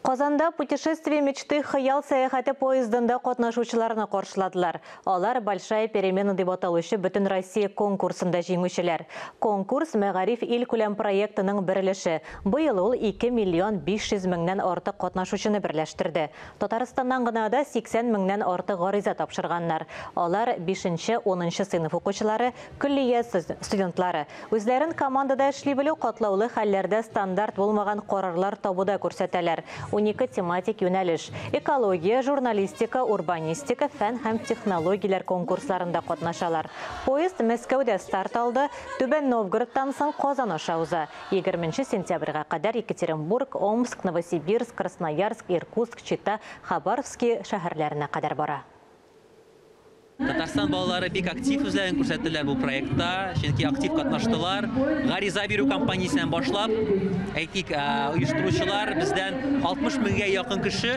Казанда путешествие мечты хыял саяхаты поездында катнашучыларны каршыладылар. Алар большая перемена дип аталучы Бүтін Россия конкурсында җиңүчеләр. Конкурс Мәгариф ил күләм проектының берлеше. Быел ул 2 миллион 500 меңнән артык катнашучыны берләштерде. Татарстаннан гына да 80 меңнән артык гариза тапшырганнар. Алар 5-10 сыйныф укучылары, күллия студентлары. Үзләрен командада эшли белү катлаулы хәлләрдә стандарт булмаган карарлар табуда күрсәтәләр. 12 тематик юнәлеш – экология, журналистика, урбанистика, фән һәм технологияләр конкурсларында катнашалар. Поезд Мәскәүдә старт алды, Түбән Новгородтан соң Казан аша уза. 20 сентябрьгә кадәр Екатеринбург, Омск, Новосибирск, Красноярск, Иркутск, Чита, Хабаровский шәһәрләренә кадәр бара. Татарстан балалары бик актив үзләрен күрсәттеләр бу проектта, чөнки актив катнаштылар. Гариза бирү кампаниясеннән башлап, әйтик, оештыручылар бездән 60 меңгә якын кеше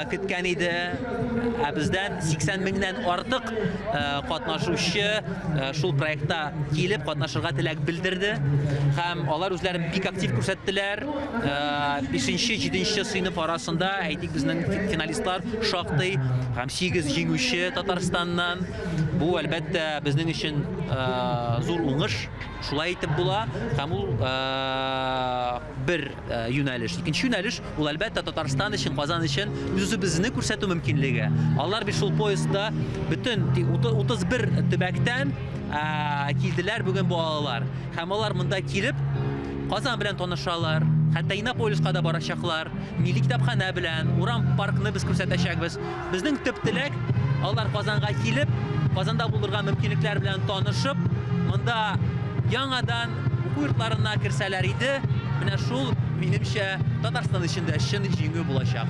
көткән иде. Бездән 80 меңнән артык катнашучы шул проектта килеп катнашырга теләк белдерде. Һәм алар үзләрен бик актив күрсәттеләр. 5-7 сыйныф арасында әйтик безнең финалистлар шактый һәм 8 җиңүче Татарстаннан. Бу әлбәттә безнең өчен зур уңыш. Шулай итеп була. Һәм ул бер юнәлеш. Икенче юнәлеш ул әлбәттә Татарстан өчен, Казан өчен үзебезне күрсәтү мөмкинлеге. Алар бит шул поездда бөтен 31 төбәктән килделәр бүген бу балалар. Һәм алар монда килеп Казан белән танышалар. Хәтта Иннополиска да барачаклар. Милли китапханә белән, Урам паркны без күрсәтәчәкбез. Безнең төп теләк алар Казанга килеп, Казанда булдырган мөмкинлекләр белән танышып, монда яңадан уку йортларына керсәләр иде. Менә шул минемчә Татарстан өчен дә чын җиңү булачак.